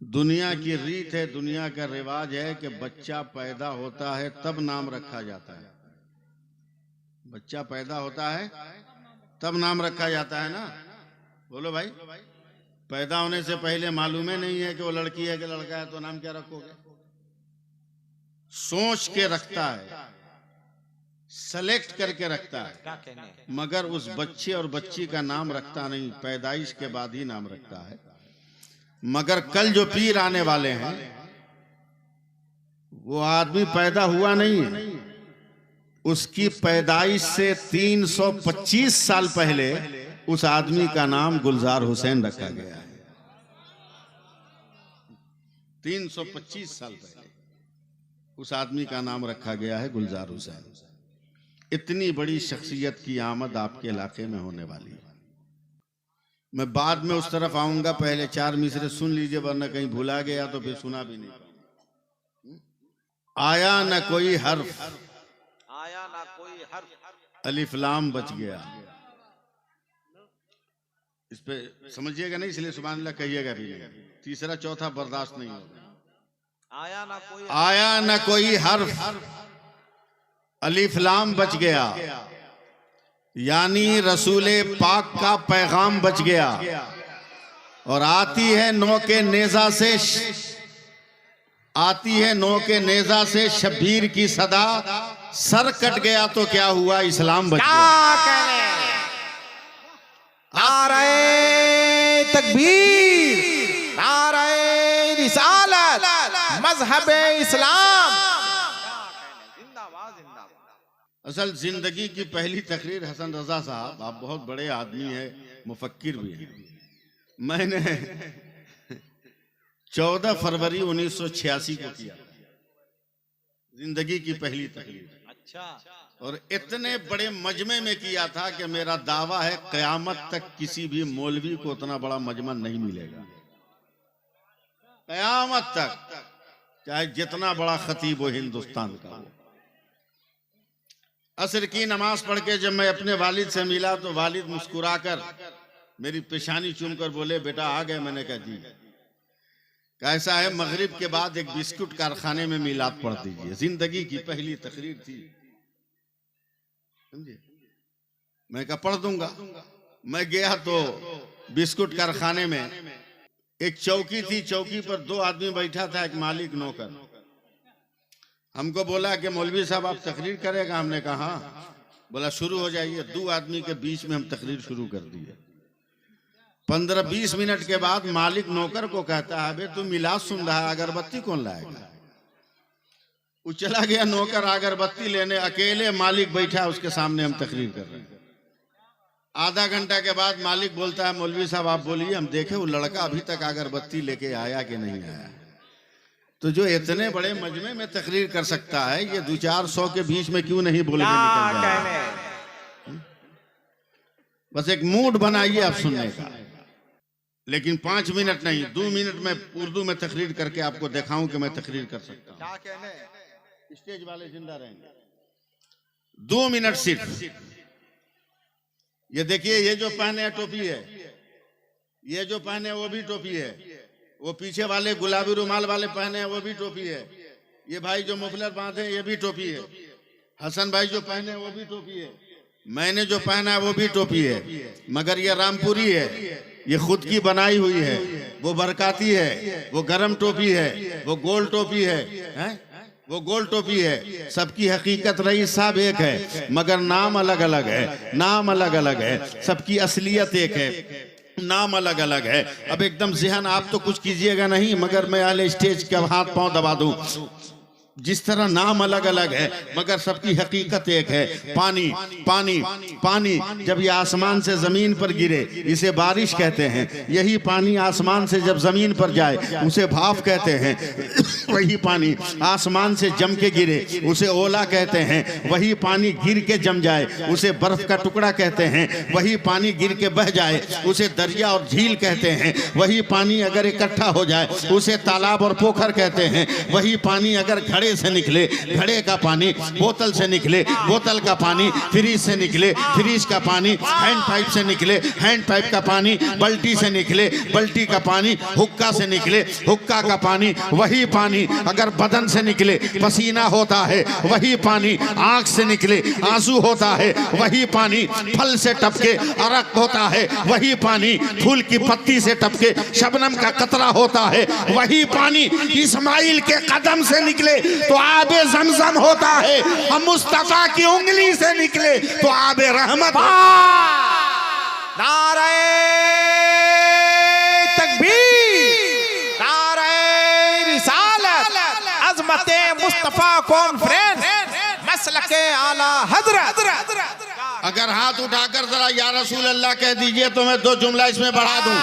दुनिया की रीत है, दुनिया का रिवाज है कि बच्चा पैदा होता है तब नाम रखा जाता है। बच्चा पैदा होता है तब नाम रखा जाता है ना। बोलो भाई, पैदा होने से पहले मालूम ही नहीं है कि वो लड़की है कि लड़का है, तो नाम क्या रखोगे? सोच के रखता है, सेलेक्ट करके रखता है, मगर उस बच्चे और बच्ची का नाम रखता नहीं, पैदाइश के बाद ही नाम रखता है। मगर कल जो पीर आने वाले हैं वो आदमी पैदा हुआ नहीं है, उसकी पैदाइश से 325 साल पहले उस आदमी का नाम गुलजार हुसैन रखा गया है। 325 साल पहले उस आदमी का नाम रखा गया है गुलजार हुसैन। इतनी बड़ी शख्सियत की आमद आपके इलाके में होने वाली है। मैं बाद में उस तरफ आऊंगा, पहले 4 मिसरे सुन लीजिए, वरना कहीं भुला गया तो फिर सुना भी नहीं। आया न कोई हर्फ, आया ना कोई हर्फ, अलिफ लाम बच गया। इस पे समझिएगा नहीं, इसलिए सुभान अल्लाह कहिएगा भी नहीं। तीसरा चौथा बर्दाश्त नहीं होगा। आया न कोई हर्फ, अलिफ लाम बच गया, यानी रसूले पाक का पैगाम बच गया। और आती है नौ के नेजा से, आती है नौ के नेजा से शब्बीर की सदा, सर कट गया तो क्या हुआ, इस्लाम बच गया। नारे तकबीर, नारे रिसालत, मजहबे इस्लाम। असल जिंदगी की पहली तकरीर हसन रजा साहब, आप बहुत बड़े आदमी हैं, मुफक्किर भी हैं। मैंने 14 फरवरी 1986 को किया जिंदगी की पहली तकरीर। अच्छा। और इतने बड़े मजमे में किया था कि मेरा दावा है कयामत तक किसी भी मौलवी को उतना बड़ा मजमा नहीं मिलेगा। कयामत तक, चाहे जितना बड़ा खतीब हो हिंदुस्तान का हो। असर की नमाज पढ़ के जब मैं अपने वालिद से मिला तो वालिद मुस्कुराकर मेरी पेशानी चूमकर बोले, बेटा आ गए। मैंने कहा जी। कैसा है, मगरिब के बाद एक बिस्कुट कारखाने में मिलाद पढ़ दीजिए। जिंदगी की पहली तकरीर थी, समझे। मैं कहा पढ़ दूंगा। मैं गया तो बिस्कुट कारखाने में एक चौकी थी, चौकी पर 2 आदमी बैठा था, एक मालिक नौकर। हमको बोला कि मौलवी साहब आप तकरीर करेगा? हमने कहा हाँ। बोला शुरू हो जाइए। 2 आदमी के बीच में हम तकरीर शुरू कर दिए। 15-20 मिनट के बाद मालिक नौकर को कहता है, बे तू मिलाद सुन रहा है, अगरबत्ती कौन लाएगा? वो चला गया नौकर अगरबत्ती लेने, अकेले मालिक बैठा उसके सामने, हम तकरीर कर रहे हैं। आधा घंटा के बाद मालिक बोलता है, मौलवी साहब आप बोलिए, हम देखे वो लड़का अभी तक अगरबत्ती लेके आया कि नहीं आया। तो जो इतने बड़े मजमे में तकरीर कर सकता है, ये 200-400 के बीच में क्यों नहीं बोल के निकल जाए? बस एक मूड बनाइए आप सुनने का, लेकिन 5 मिनट नहीं, 2 मिनट में उर्दू में तकरीर करके आपको दिखाऊं कि मैं तकरीर कर सकता हूं। स्टेज वाले जिंदा रहेंगे। 2 मिनट सिर्फ। ये देखिए, ये जो पहने है टोपी है, ये जो पहने वो भी टोपी है, वो पीछे वाले गुलाबी रुमाल वाले पहने हैं वो भी टोपी है, ये भाई जो मुफलर बांधे ये भी टोपी है, हसन भाई जो पहने वो भी टोपी है, मैंने जो पहना है वो भी टोपी है। मगर ये रामपुरी है, ये खुद की बनाई हुई है, वो बरकाती है, वो गरम टोपी है, वो गोल टोपी है, वो गोल टोपी है। सबकी हकीकत रईस साहब एक है, मगर नाम अलग अलग है। नाम अलग अलग है, सबकी असलियत एक है, नाम अलग अलग है। अब एकदम ज़हन आप तो कुछ कीजिएगा नहीं, मगर मैं आले स्टेज का हाथ पांव दबा दूं। जिस तरह नाम अलग अलग है मगर सबकी हकीकत एक है। पानी पानी पानी जब ये आसमान से जमीन पर गिरे इसे बारिश कहते हैं, यही पानी आसमान से जब जमीन पर जाए उसे भाप कहते हैं। वही पानी आसमान से जम के गिरे उसे ओला कहते हैं। वही पानी गिर के जम जाए उसे बर्फ का टुकड़ा कहते हैं। वही पानी गिर के बह जाए उसे दरिया और झील कहते हैं। वही पानी अगर इकट्ठा हो जाए उसे तालाब और पोखर कहते हैं। वही पानी अगर घड़े घड़े से निकले, घड़े का पानी बोतल से निकले, बोतल का पानी फ्रीज से निकले, फ्रीज का पानी हैंड पाइप से निकले, हैंड पाइप का पानी बल्टी से निकले, बल्टी का पानी हुक्का से निकले, हुक्का का पानी वही पानी अगर बदन से निकले पसीना होता है, वही पानी आंख से निकले आंसू होता है, वही पानी फल से टपके अरक होता है, वही पानी फूल की पत्ती से टपके शबनम का कतरा होता है, वही पानी इस्माइल के कदम से निकले तो आबे ज़मज़म होता है, हम मुस्तफा की उंगली से निकले तो आबे रहमत। नारे तकबीर, नारे रिसालत, अज़मते मुस्तफा कॉन्फ्रेंस, मसलके आला हज़रत। अगर हाथ उठाकर जरा या रसूल अल्लाह कह दीजिए तो मैं 2 जुमला इसमें बढ़ा दूं।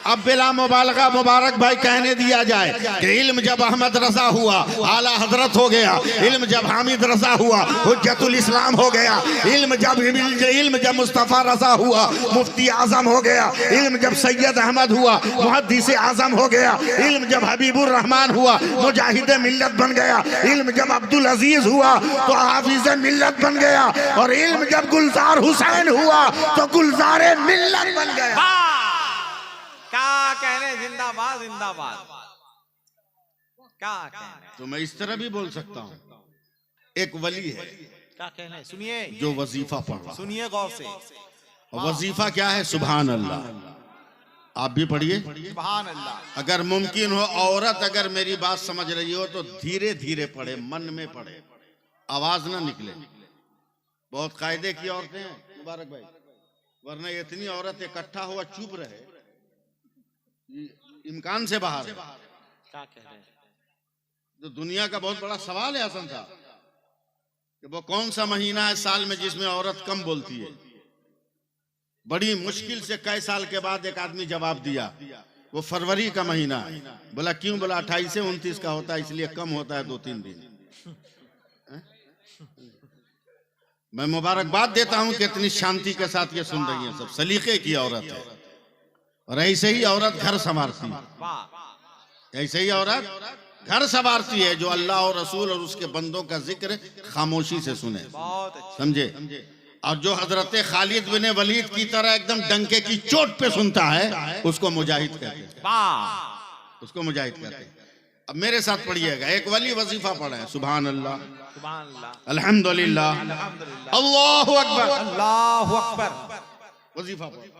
अब बिला मुबालगा मुबारक भाई कहने दिया जाए कि इल्म जब अहमद रजा हुआ आला हजरत हो गया, इल्म जब हामिद रजा हुआ हुज्जतुल इस्लाम हो गया, इल्म जब मुस्तफ़ा रजा हुआ मुफ्ती आजम हो गया, इल्म जब सैयद अहमद हुआ मुहद्दिस आजम हो गया, इल्म जब हबीबुर रहमान हुआ मुजाहिद मिल्लत बन गया, इल्म जब अब्दुल अजीज हुआ तो हाफिज मिल्लत बन गया, और इल्म जब गुलजार हुसैन हुआ तो गुलजार मिल्लत बन गया। क्या कहने, जिंदाबाद जिंदाबाद, क्या कहने। तो मैं इस तरह भी बोल सकता हूँ, एक वली है क्या कहने, सुनिए जो वजीफा पढ़ रहा, सुनिए गौर से। वजीफा क्या है? सुभान अल्लाह। आप भी पढ़िए सुभान अल्लाह। अगर मुमकिन हो औरत अगर मेरी बात समझ रही हो तो धीरे धीरे पढ़े, मन में पढ़े, आवाज ना निकले। बहुत कायदे की औरतें हैं मुबारक भाई, वरना इतनी औरत इकट्ठा हुआ चुप रहे इम्कान से बाहर है। क्या कह रहे हैं? तो दुनिया का बहुत बड़ा सवाल है हसन साहब कि वो कौन सा महीना है साल में जिसमें औरत कम बोलती है। बड़ी मुश्किल से कई साल के बाद एक आदमी जवाब दिया, वो फरवरी का महीना है। बोला क्यों? बोला 28 से 29 का होता है इसलिए कम होता है 2-3 दिन। मैं मुबारकबाद देता हूं कि इतनी शांति के साथ ये सुन रही है, सब सलीके की औरत है। और ऐसे ही औरत घर संवारती है, ऐसे ही औरत घर संवारती है जो अल्लाह और रसूल और उसके बंदों का जिक्र खामोशी से सुने, समझे। और जो हजरत खालिद बिन वलीद की तरह एकदम डंके की चोट पे सुनता है उसको मुजाहिद कहते हैं, उसको मुजाहिद कहते हैं। अब मेरे साथ पढ़िएगा, एक वली वजीफा पढ़े हैं, सुभान अल्लाह, अल्हम्दुलिल्लाह, अल्लाहु अकबर, अल्लाहु अकबर। वजीफा पढ़।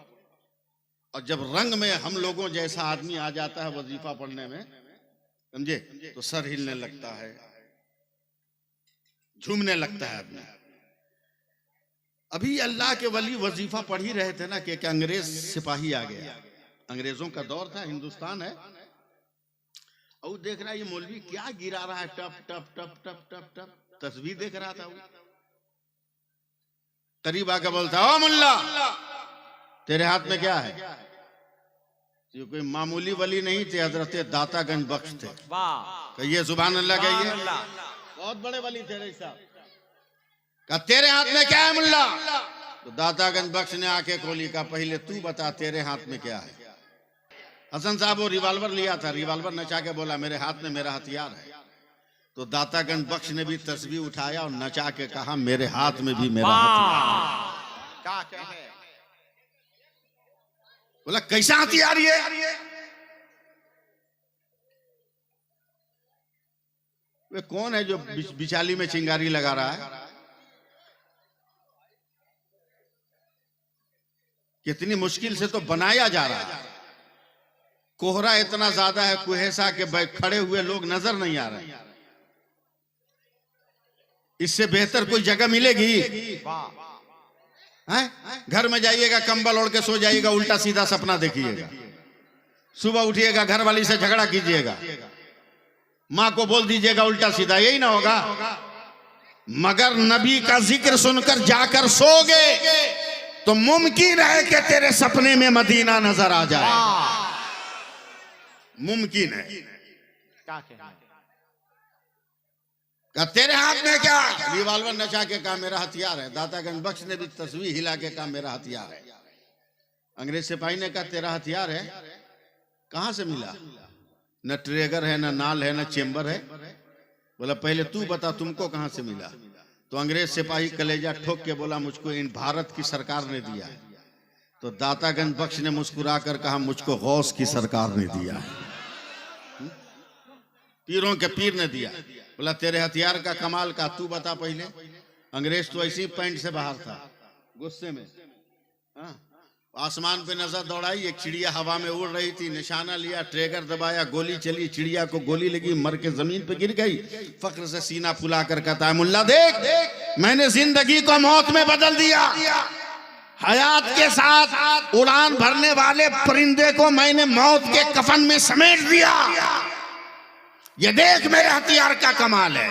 और जब रंग में हम लोगों जैसा आदमी आ जाता है वजीफा पढ़ने में, समझे, तो सर हिलने लगता है, झूमने लगता है आदमी। अभी अल्लाह के वली वजीफा पढ़ ही रहे थे ना कि एक अंग्रेज सिपाही आ गया। अंग्रेजों का दौर था, हिंदुस्तान है, और देख रहा है ये मौलवी क्या गिरा रहा है, टप टप टप टप टप टप, तस्वीर देख रहा था वो। करीब आकर बोलता, ओ मुल्ला तेरे हाथ में क्या है? ये कोई मामूली वली नहीं थे, हजरत दातागंज बख्श थे। कहिए सुभान अल्लाह, कहिए, बहुत बड़े वली थे रईस साहब। कहा तेरे हाथ में क्या है मुल्ला? तो दातागंज बख्श ने आके खोली, कहा पहले तू बता तेरे हाथ में क्या है। हसन साहब वो रिवाल्वर लिया था, रिवाल्वर नचा के बोला मेरे हाथ में मेरा हथियार है। तो दातागंज बख्श ने भी तस्वीर उठाया और नचा के कहा मेरे हाथ में भी मेरा हथियार। क्या कहे? बोला कैसा हथियार ये? वे कौन है जो बिचाली में चिंगारी लगा रहा है? कितनी मुश्किल से तो बनाया जा रहा है। कोहरा इतना ज्यादा है कुहेसा के खड़े हुए लोग नजर नहीं आ रहे। इससे बेहतर कोई जगह मिलेगी? हैं? घर में जाइएगा, कंबल ओढ़ के सो जाइएगा, उल्टा सीधा सपना देखिएगा, सुबह उठिएगा घर वाली से झगड़ा कीजिएगा, माँ को बोल दीजिएगा उल्टा सीधा, यही ना होगा। मगर नबी का जिक्र सुनकर जाकर सोगे तो मुमकिन है कि तेरे सपने में मदीना नजर आ जाए, मुमकिन है। क्या कहना? कहा तेरे हाथ में क्या? रिवाल्वर नचा के कहा मेरा हथियार है। दातागंज बख्श ने भी तस्वीर हिला के कहा मेरा हथियार है। अंग्रेज सिपाही ने कहा तेरा हथियार है? कहां से मिला? न ट्रेगर है, न नाल है, न चेम्बर है। बोला पहले तू बता तुमको कहां से मिला। तो अंग्रेज सिपाही कलेजा ठोक के बोला मुझको इन भारत की सरकार ने दिया है। तो दातागंज बख्श ने मुस्कुरा कर कहा मुझको गौस की सरकार ने दिया है, पीरों के पीर ने दिया। बोला तेरे हथियार का कमाल का, तू बता पहले। अंग्रेज तो ऐसी पैंट से बाहर था गुस्से में। हाँ, आसमान पे नजर दौड़ाई, एक चिड़िया हवा में उड़ रही थी, निशाना लिया, ट्रिगर दबाया, गोली चली, चिड़िया को गोली लगी, मर के जमीन पे गिर गई। फक्र से सीना फुला कर कहता है मुल्ला देख मैंने जिंदगी को मौत में बदल दिया, हयात के साथ उड़ान भरने वाले परिंदे को मैंने मौत के कफन में समेट दिया, ये देख मेरे हथियार का कमाल है।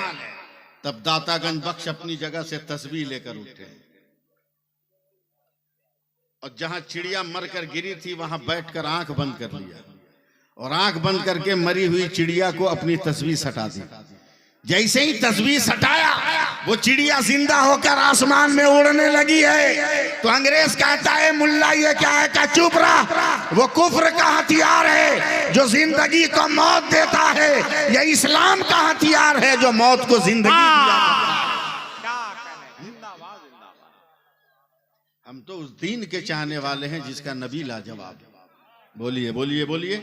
तब दातागंज बख्श अपनी जगह से तस्बीह लेकर उठे और जहां चिड़िया मरकर गिरी थी वहां बैठकर आंख बंद कर लिया और आंख बंद करके मरी हुई चिड़िया को अपनी तस्बीह सटा दी। जैसे ही तस्बीह सटाया वो चिड़िया जिंदा होकर आसमान में उड़ने लगी है। तो अंग्रेज कहता है मुल्ला ये क्या है, का चुप रहा, वो कुफ्र का हथियार है जो जिंदगी को मौत देता है, ये इस्लाम का हथियार है जो मौत को जिंदगी दिया। हम तो उस दीन के चाहने वाले हैं जिसका नबी लाजवाब है। बोलिए बोलिए बोलिए।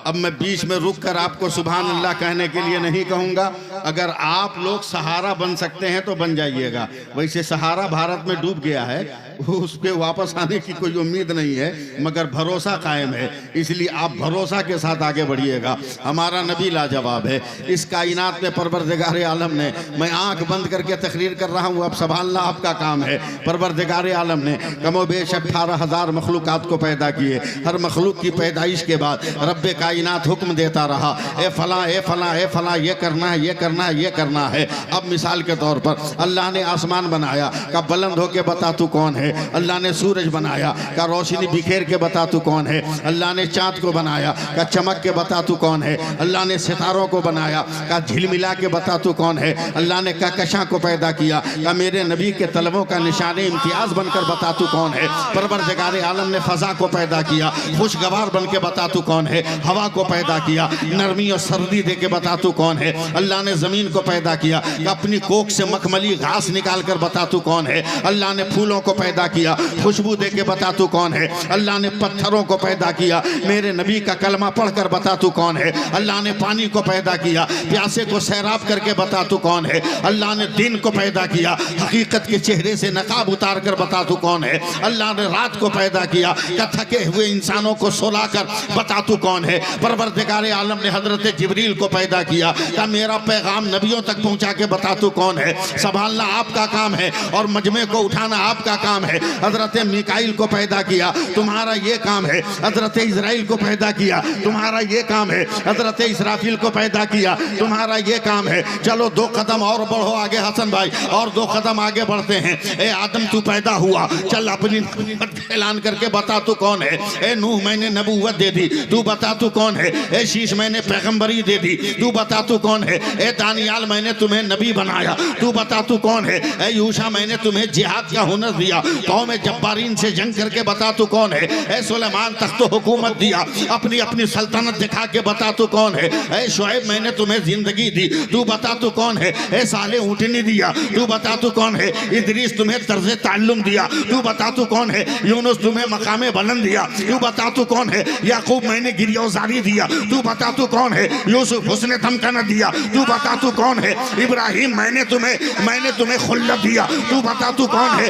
अब मैं बीच में रुक कर आपको सुभान अल्लाह कहने के लिए नहीं कहूंगा। अगर आप लोग सहारा बन सकते हैं तो बन जाइएगा। वैसे सहारा भारत में डूब गया है, उसके वापस आने की कोई उम्मीद नहीं है, मगर भरोसा कायम है, इसलिए आप भरोसा के साथ आगे बढ़िएगा। हमारा नबी लाजवाब है। इस कायनात में परवरदिगार आलम ने, मैं आंख बंद करके तकरीर कर रहा हूँ, अब संभालना आपका काम है। परवरदिगार आलम ने कमोबेश 18,000 मखलूकात को पैदा किए। हर मखलूक की पैदाइश के बाद रब्बे कायनात हुक्म देता रहा, ए फला ए फला ए फला, ये करना है ये करना है ये करना है। अब मिसाल के तौर पर अल्लाह ने आसमान बनाया, का बुलंद होके बता तू कौन है। अल्लाह ने सूरज बनाया, का रोशनी बिखेर के बता तू कौन है। अल्लाह ने चाँद को बनाया, का चमक के बता तू कौन है। अल्लाह ने सितारों को बनाया, का झिलमिला के बता तू कौन है। अल्लाह ने कहकशां को पैदा किया, का मेरे नबी के तलबों का निशान इम्तियाज बनकर बता तू कौन है। परवरदिगार आलम ने फजा को पैदा किया, खुशगवार बन के बता तू कौन है। हवा को पैदा किया, नरमी और सर्दी दे के बता तू कौन है। अल्लाह ने जमीन को पैदा किया, अपनी कोख से मखमली घास निकाल कर बता तू कौन है। अल्लाह ने फूलों को पैदा किया, खुशबू दे के बता तू कौन है। अल्लाह ने पत्थरों को पैदा किया, मेरे नबी का कलमा पढ़कर बता तू कौन है। अल्लाह ने पानी को पैदा किया, प्यासे को सैराब करके बता तू कौन है। अल्लाह ने दिन को पैदा किया, हकीकत के चेहरे से नकाब उतार कर बता तू कौन है। अल्लाह ने रात को पैदा किया, थके हुए इंसानों को सुलाकर बता तू कौन है। परवरदिगार आलम ने हजरत जिब्रील को पैदा किया, का मेरा पैगाम नबियों तक पहुंचा के बता तू कौन है। संभालना आपका काम है और मजमे को उठाना आपका काम है। हजरत मिकाइल को पैदा किया, तुम्हारा ये काम है। हजरत इजराइल को पैदा किया, तुम्हारा ये काम है। हजरत इसराफिल को पैदा किया, तुम्हारा ये काम है। चलो 2 कदम और बढ़ो आगे हसन भाई, और 2 कदम आगे बढ़ते हैं। ए आदम तू पैदा हुआ, चल अपनी नबूवत ऐलान करके बता तू कौन है। ए नूह मैंने नबूवत दे दी, तू बता तू कौन है। ए शीश मैंने पैगंबरी दे दी, तू बता तू कौन है। ए दानियाल मैंने तुम्हें नबी बनाया, तू बता तू कौन है। ए यूशा मैंने तुम्हें जिहाद का हुनर दिया, कौम जब्बारीन से जंग करके बता तू कौन है। ए सुलेमान तख्त हुकूमत दिया, अपनी अपनी सल्तनत दिखा के बता तू कौन है। ए शुएब मैंने तुम्हें जिंदगी दी, तू बता तू कौन है। ए साले ऊँटनी दिया, तू बता तू कौन है। इदरीस तुम्हें तर्ज ताल्लुम दिया, तू बता तू कौन है। यूनुस तुम्हें मकामे बुलंद दिया, तू बता तू कौन है। याकूब मैंने गिरियोजारी दिया, तू बता तू कौन है। यूसुफ हुस्न तमकन दिया, तू बता तू कौन है। इब्राहिम मैंने तुम्हें खुल्लत दिया, तू बता तू कौन है।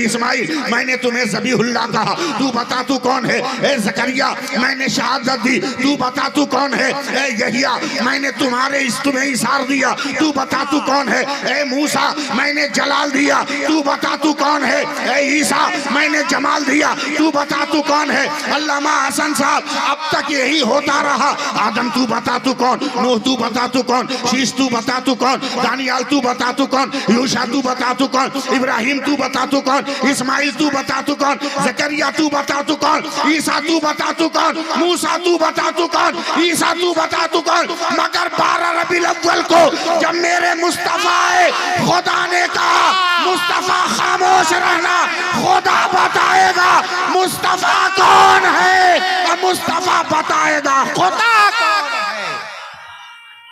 इस्माइल मैंने तुम्हें ज़बीहुल्लाह कहा, तू बता तू कौन है। ए ज़करिया मैंने शहादत दी, तू बता तू कौन है। ए यहिया मैंने तुम्हें इशार दिया, तू बता तू कौन है। ए मूसा मैंने जलाल दिया, तू बता तू कौन है। ए ईसा मैंने जमाल दिया, तू बता तू कौन है। अल्लामा हसन साहब अब तक यही होता रहा। आदम तू बता तू कौन, नूह तू बता तू कौन, शीश तू बता तू कौन, दानियाल तू बता तू कौन, यूशा तू बता तू कौन, इब्राहिम तू बता तू कौन, इस्माइल तू बता तू कौन, ज़करिया तू बता तू कौन, ईसा तू बता तू कौन, मूसा तू बता तू कौन, ईसा तू बता तू कौन। मगर 12 रबीउल अव्वल को जब मेरे मुस्तफा आए, खुदा ने कहा मुस्तफा खामोश रहना, खुदा बताएगा मुस्तफा कौन है, और मुस्तफा बताएगा खुदा कौन है।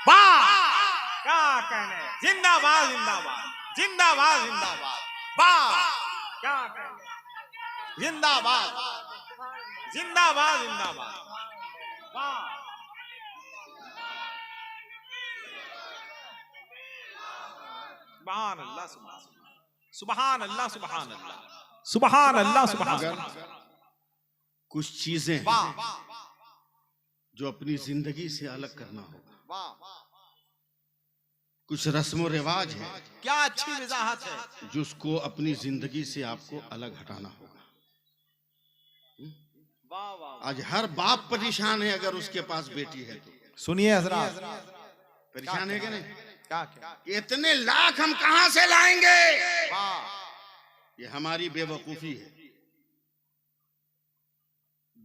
वाह क्या कहने, जिंदाबाद जिंदाबाद जिंदाबाद जिंदाबाद, वाह क्या कहने, जिंदाबाद जिंदाबाद जिंदाबाद, वाह सुभान अल्लाह सुभान अल्लाह सुभान अल्लाह सुभान अल्लाह सुभान अल्लाह। कुछ चीजें हैं जो अपनी जिंदगी से अलग करना होगा, कुछ रस्म रिवाज है क्या अच्छी वजाहत है, जिसको अपनी जिंदगी से आपको अलग हटाना होगा। वाह वाह। आज हर बाप परेशान है अगर उसके पास बेटी है तो। सुनिए हजरात, परेशान है कि नहीं? क्या क्या, इतने लाख हम कहां से लाएंगे? वाह ये हमारी बेवकूफी है।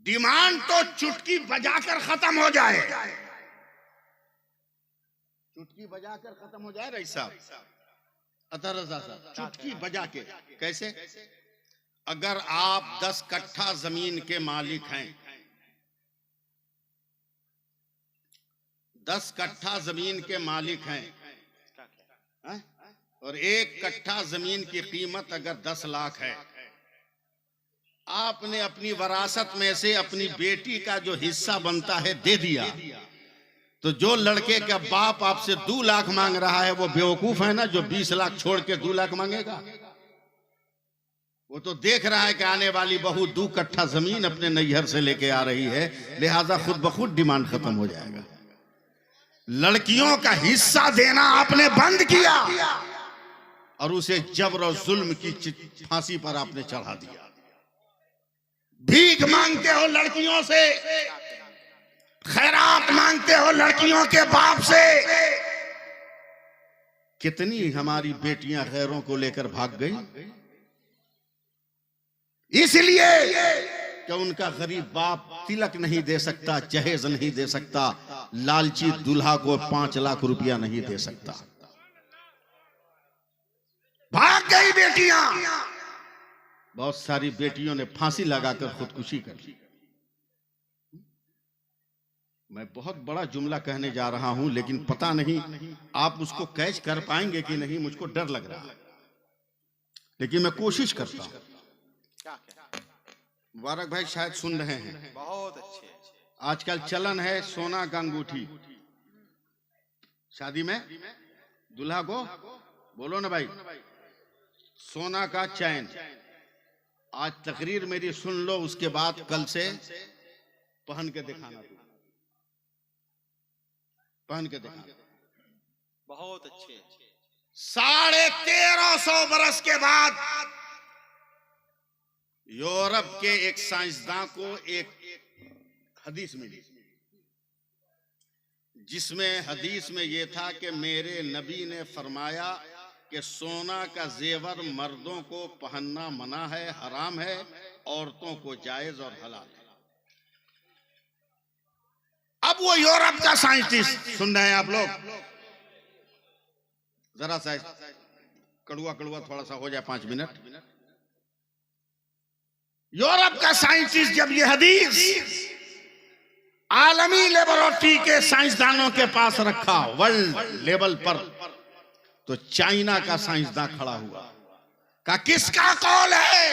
डिमांड तो चुटकी बजाकर खत्म हो जाए, चुटकी बजाकर खत्म हो जाए रईस साहब, अतर रजा साहब, चुटकी बजा के। कैसे? अगर आप 10 कट्ठा जमीन के मालिक हैं, 10 कट्ठा जमीन के मालिक हैं, और 1 कट्ठा जमीन की कीमत अगर 10 लाख है, आपने अपनी वरासत में से अपनी बेटी का जो हिस्सा बनता है दे दिया, तो जो लड़के का बाप आपसे 2 लाख मांग रहा है वो बेवकूफ है ना, जो 20 लाख छोड़ के 2 लाख मांगेगा। वो तो देख रहा है कि आने वाली बहू 2 कट्ठा जमीन अपने नैहर से लेके आ रही है, लिहाजा खुद ब खुद डिमांड खत्म हो जाएगा। लड़कियों का हिस्सा देना आपने बंद किया और उसे जबर और जुल्म की फांसी पर आपने चढ़ा दिया। भीख मांगते हो लड़कियों से, खैरात मांगते हो लड़कियों के बाप से। कितनी हमारी बेटियां गैरों को लेकर भाग गई, इसलिए कि उनका गरीब बाप तिलक नहीं दे सकता, जहेज नहीं दे सकता, लालची दूल्हा को 5 लाख रुपया नहीं दे सकता। भाग गई बेटियां। बहुत सारी बेटियों ने फांसी लगाकर खुदकुशी कर ली। मैं बहुत बड़ा जुमला कहने जा रहा हूं, लेकिन पता नहीं आप उसको कैच कर पाएंगे कि नहीं, मुझको डर लग रहा है, लेकिन मैं कोशिश करता हूं। मुबारक भाई शायद सुन रहे हैं, बहुत अच्छे। आजकल चलन है सोना का अंगूठी, शादी में दूल्हा को बोलो ना भाई, सोना का चैन। आज तकरीर मेरी सुन लो, उसके बाद कल से पहन के दिखाना, पहन के दिखाना। बहुत अच्छे। 1350 बरस के बाद यूरोप के एक साइंसदान को एक हदीस मिली, जिसमें हदीस में यह था कि मेरे नबी ने फरमाया कि सोना का जेवर मर्दों को पहनना मना है, हराम है, औरतों को जायज और हलाल है। अब वो यूरोप का साइंटिस्ट, सुन रहे हैं आप लोग, जरा सा कड़ुआ कड़ुआ थोड़ा सा हो जाए 5 मिनट। यूरोप का साइंटिस्ट जब ये हदीस आलमी लेबोरेटरी के साइंसदानों के पास रखा, वर्ल्ड लेवल पर, तो चाइना का साइंसदान खड़ा हुआ, कहा किसका कौल है?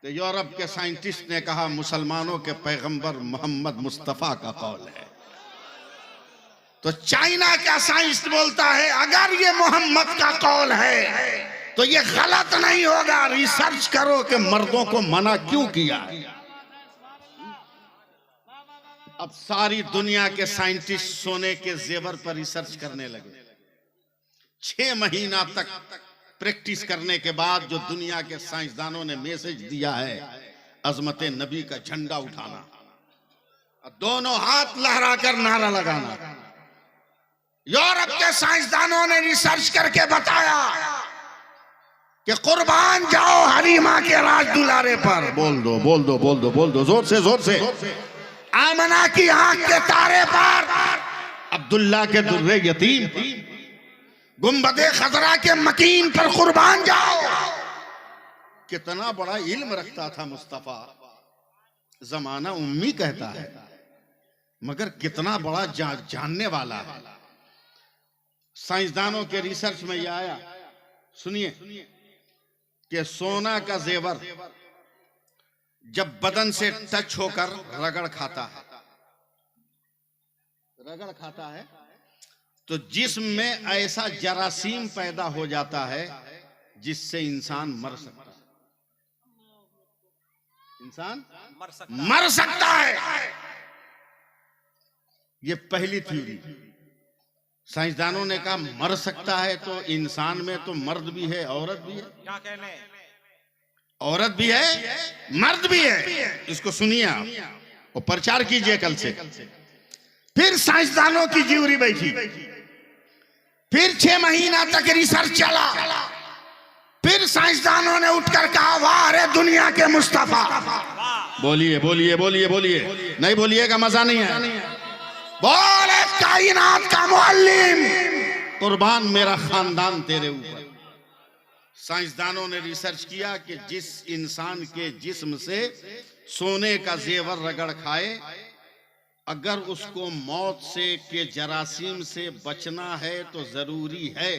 तो यूरोप के साइंटिस्ट ने कहा मुसलमानों के पैगंबर मोहम्मद मुस्तफा का कौल है। तो चाइना का साइंस बोलता है अगर ये मोहम्मद का कौल है तो ये गलत नहीं होगा, रिसर्च करो कि मर्दों को मना क्यों किया। अब सारी दुनिया के साइंटिस्ट सोने के जेवर पर रिसर्च करने लगे। 6 महीना तक प्रैक्टिस करने के बाद जो दुनिया के साइंसदानों ने मैसेज दिया है, अजमत नबी का झंडा उठाना, दोनों हाथ लहराकर नारा लगाना। यूरोप के साइंसदानों ने रिसर्च करके बताया कि कुर्बान जाओ हलीमा के राज दुलारे पर। बोल दो बोल दो बोल दो बोल दो, जोर से जोर से। आमना की आंख के तारे पर, अब्दुल्ला के दुर्रे यतीम, गुंबदे खजरा के मकीन पर कुर्बान जाओ। कितना बड़ा इल्म रखता था मुस्तफा, जमाना उम्मी कहता है मगर कितना बड़ा जानने वाला है। साइंसदानों के रिसर्च में यह आया, सुनिए, कि सोना का जेवर जब बदन से टच होकर रगड़ खाता है तो जिस्म में ऐसा जरासीम पैदा हो जाता है जिससे इंसान मर सकता है। इंसान मर सकता है। ये पहली थ्योरी। साइंसदानों ने कहा मर सकता है, तो इंसान में तो मर्द भी है, औरत भी है। क्या कहने? औरत भी है, मर्द भी है। इसको सुनिए आप और प्रचार कीजिए कल से। फिर साइंसदानों की ज्यूरी बैठी, फिर 6 महीना तक रिसर्च चला। फिर साइंसदानों ने उठकर कहा वाह रे दुनिया के मुस्तफा। बोलिए बोलिए बोलिए बोलिए, नहीं बोलिएगा मजा नहीं है। बोले कायनात का मुअल्लिम, कुर्बान मेरा खानदान तेरे ऊपर। साइंसदानों ने रिसर्च किया कि जिस इंसान के जिस्म से सोने का जेवर रगड़ खाए, अगर उसको मौत से के जरासीम से बचना है तो जरूरी है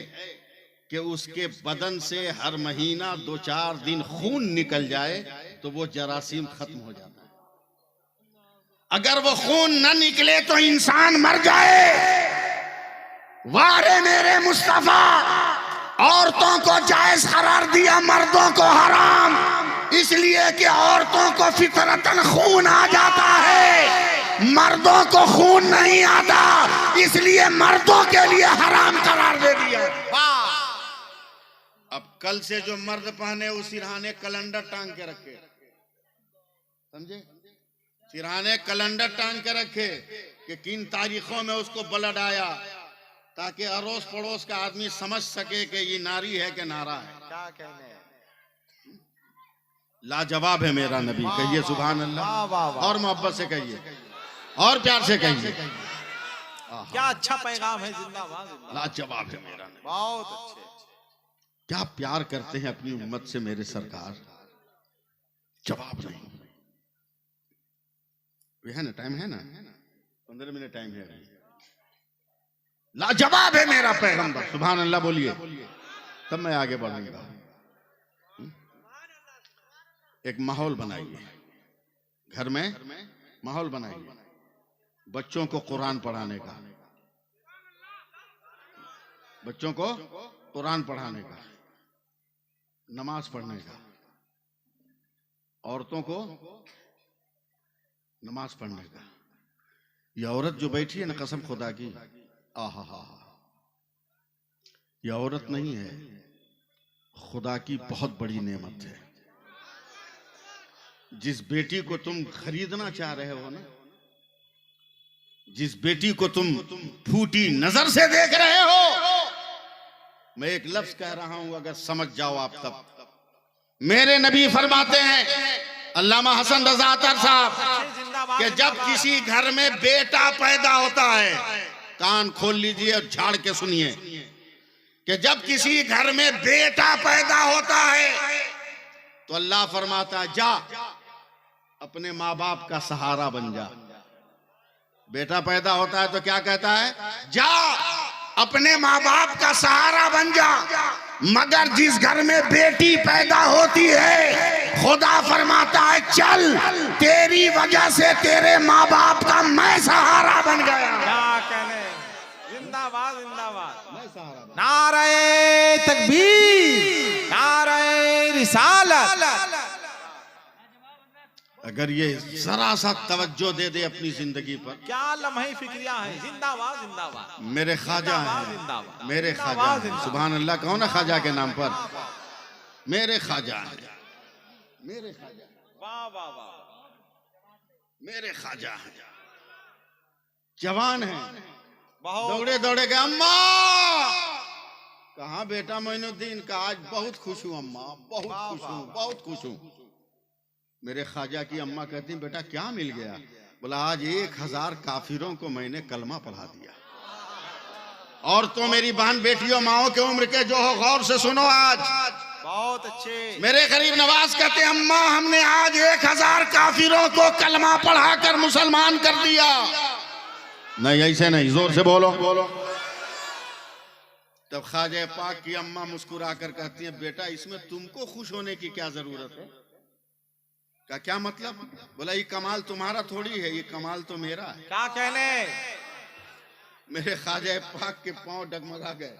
कि उसके बदन से हर महीना 2-4 दिन खून निकल जाए तो वो जरासीम खत्म हो जाता है। अगर वो खून न निकले तो इंसान मर जाए। वारे मेरे मुस्तफा, औरतों को जायज करार दिया, मर्दों को हराम, इसलिए कि औरतों को फितरतन खून आ जाता है, मर्दों को खून नहीं आता, इसलिए मर्दों के लिए हराम करार दे दिया। अब कल से जो मर्द पहने उस सिरहाने कैलेंडर टांग के रखे, समझे? सिरहाने कैलेंडर टांग के रखे कि किन तारीखों में उसको ब्लड आया, ताकि अड़ोस पड़ोस का आदमी समझ सके कि ये नारी है कि नारा है। क्या कहने? लाजवाब है मेरा नबी, कहिए सुभान अल्लाह। और मोहब्बत से कहिए और प्यार से कहिए, क्या अच्छा पैगाम है। जिंदाबाद जिंदाबाद। लाजवाब है मेरा नबी। बहुत अच्छे। क्या प्यार करते हैं अपनी उम्मत से मेरे सरकार, जवाब नहीं। है ना, टाइम है ना, 15 मिनट टाइम है। लाजवाब है मेरा पैगंबर, सुभान अल्लाह बोलिए, तब मैं आगे बढ़ूंगा। एक माहौल बनाइए, घर में माहौल बनाइए, बच्चों को कुरान पढ़ाने का, बच्चों को कुरान पढ़ाने का, नमाज पढ़ने का, औरतों को नमाज पढ़ने का। ये औरत जो बैठी है ना, कसम खुदा की, आहा, ये औरत नहीं है, खुदा की बहुत बड़ी नेमत है। जिस बेटी को तुम खरीदना चाह रहे हो ना, जिस बेटी को तुम फूटी नजर से देख रहे हो, मैं एक लफ्ज कह रहा हूं, अगर समझ जाओ आप तब। मेरे नबी फरमाते हैं, अल्लामा हसन रजा अतर साहब, कि जब किसी घर में बेटा पैदा होता है, कान खोल लीजिए और झाड़ के सुनिए, कि जब किसी घर में बेटा पैदा होता है तो अल्लाह फरमाता है जा अपने माँ बाप का सहारा बन जा। बेटा पैदा होता है तो क्या कहता है? जा अपने माँ बाप का सहारा बन जा। मगर जिस घर में बेटी पैदा होती है, खुदा फरमाता है चल, तेरी वजह से तेरे माँ बाप का मैं सहारा बन गया। क्या कहने? जिंदाबाद जिंदाबाद। मैं सहारा बन। नारे तकबीर, नारे रिसालत। अगर ये जरा सा तवज्जो दे दे अपनी जिंदगी पर, क्या लम्हे फिक्रिया है। जिंदाबाद जिंदाबाद। मेरे ख्वाजा हैं, मेरे ख्वाजा हैं, सुभान अल्लाह। कौन है ख्वाजा के नाम पर? मेरे ख्वाजा हैं, मेरे ख्वाजा, वाह वाह वाह, मेरे ख्वाजा हैं, जवान हैं, बहुत दौड़े दौड़े गए, अम्मा कहाँ बेटा मोइनुद्दीन का? आज बहुत खुश हूँ अम्मा, बहुत खुश हूँ, बहुत खुश हूँ। मेरे ख्वाजा की अम्मा कहती बेटा क्या मिल गया? बोला आज 1000 काफिरों को मैंने कलमा पढ़ा दिया। और तो मेरी बहन बेटियों माओ के उम्र के जो हो, गौर से सुनो, आज बहुत अच्छे। मेरे करीब नवाज कहते अम्मा हमने आज 1000 काफिरों को कलमा पढ़ाकर मुसलमान कर दिया। नहीं ऐसे नहीं, जोर से बोलो, बोलो। तब ख्वाजा पाक की अम्मा मुस्कुरा कर कहती है, बेटा इसमें तुमको खुश होने की क्या जरूरत है? का क्या मतलब? बोला ये कमाल तुम्हारा थोड़ी है, ये कमाल तो मेरा है। क्या कहने? मेरे ख्वाजा पाक के पांव डगमगा गए।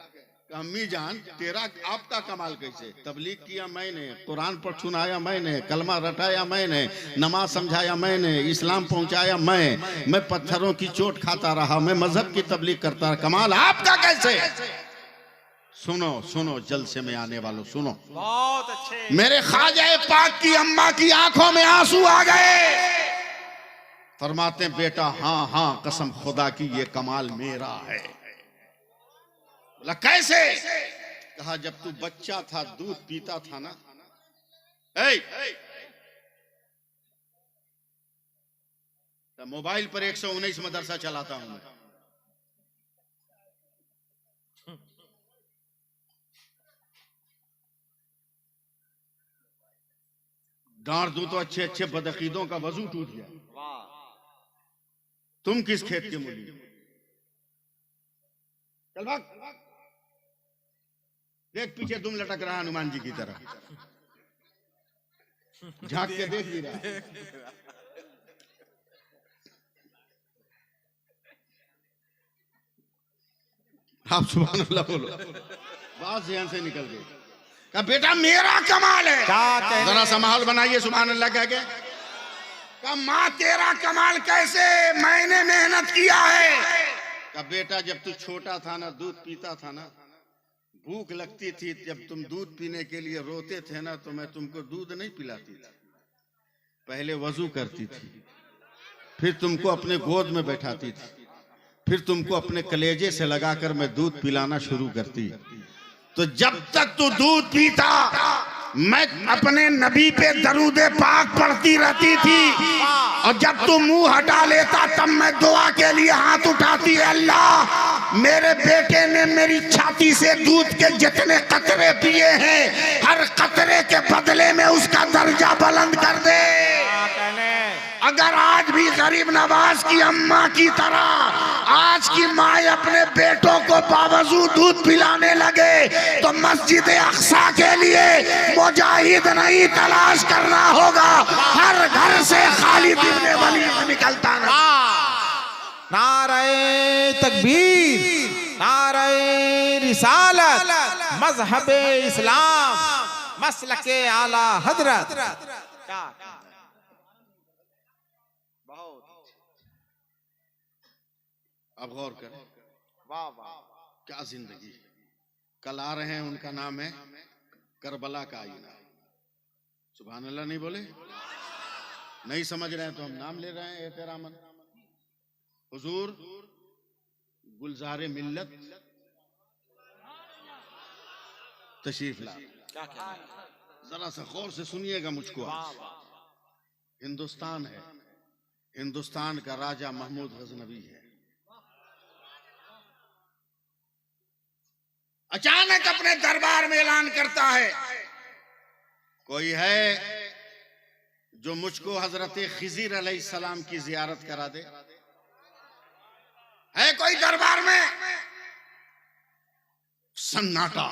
अम्मी जान तेरा आपका कमाल कैसे? तबलीग किया मैंने, कुरान पर सुनाया मैंने, कलमा रटाया मैंने, नमाज समझाया मैंने, इस्लाम पहुंचाया मैं पत्थरों की चोट खाता रहा, मैं मजहब की तबलीग करता रहा, कमाल आपका कैसे? सुनो सुनो जलसे में आने वालों सुनो, बहुत अच्छे। मेरे ख्वाजा पाक की अम्मा की आंखों में आंसू आ गए। फरमाते बेटा हाँ हाँ कसम खुदा की ये कमाल मेरा है। बोला कैसे? कहा जब तू बच्चा था दूध पीता था ना, मोबाइल पर 119 मदरसा चलाता हूं मैं। डांट दूं तो अच्छे अच्छे बदअकीदों का वजू टूट गया। तुम किस खेत के मूली? चल भाग, देख पीछे दुम लटक रहा हनुमान जी की तरह, झांक के देख भी रहा। आप सुभान अल्लाह बोलो। बात ध्यान से निकल गई। कहा बेटा मेरा कमाल है। जरा सा माहौल बनाइए सुभान अल्लाह कह के। कहा माँ तेरा कमाल कैसे? मैंने मेहनत किया है। कहा बेटा जब तू छोटा था ना, दूध पीता था ना, भूख लगती थी, जब तुम दूध पीने के लिए रोते थे ना, तो मैं तुमको दूध नहीं पिलाती थी, पहले वजू करती थी, फिर तुमको अपने गोद में बैठाती थी, फिर तुमको अपने कलेजे से लगाकर मैं दूध पिलाना शुरू करती। तो जब तक तू दूध पीता मैं अपने नबी पे दरूदे पाक पढ़ती रहती थी, और जब तू मुंह हटा लेता तब मैं दुआ के लिए हाथ उठाती। अल्लाह मेरे बेटे ने मेरी छाती से दूध के जितने कतरे पिए हैं, हर कतरे के बदले में उसका दर्जा बुलंद कर दे। अगर आज भी गरीब नवाज की अम्मा की तरह आज की माए अपने बेटों को बावजूद दूध पिलाने लगे, तो मस्जिद अक्सा के लिए मुजाहिद नहीं तलाश करना होगा, हर घर से खालिद इब्ने वलीद निकलता ना। नारे तकबीर, नारे रिसालत, मजहबे इस्लाम, मसलके आला हजरत। अब गौर करें, वाह वाह क्या जिंदगी। कल आ रहे हैं, उनका नाम है करबला का आईना। सुभान अल्लाह नहीं बोले? नहीं समझ रहे हैं तो हम नाम ले रहे हैं एहतरामन। हुजूर गुलजारे मिल्लत तशरीफ ला। जरा सा गौर से सुनिएगा मुझको। हिंदुस्तान है, हिंदुस्तान का राजा महमूद गजनवी है। अचानक अपने दरबार में ऐलान करता है, कोई है जो मुझको हजरत खिजीर अलैहिस्सलाम की जियारत करा दे? है कोई दरबार में? सन्नाटा।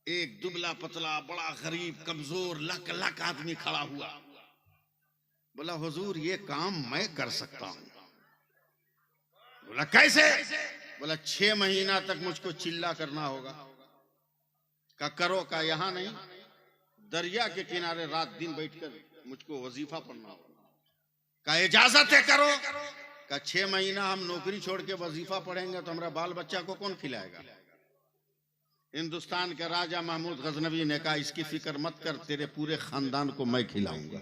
एक दुबला पतला बड़ा गरीब कमजोर लक लक आदमी खड़ा हुआ। बोला हुजूर ये काम मैं कर सकता हूं। बोला कैसे? बोला 6 महीना तक मुझको चिल्ला करना होगा। का करो? का यहां नहीं, दरिया के किनारे रात दिन बैठकर मुझको वजीफा पढ़ना होगा। का इजाजत है? करो। का 6 महीना हम नौकरी छोड़ के वजीफा पढ़ेंगे तो हमारा बाल बच्चा को कौन खिलाएगा? हिंदुस्तान के राजा महमूद गजनवी ने कहा इसकी फिक्र मत कर, तेरे पूरे खानदान को मैं खिलाऊंगा।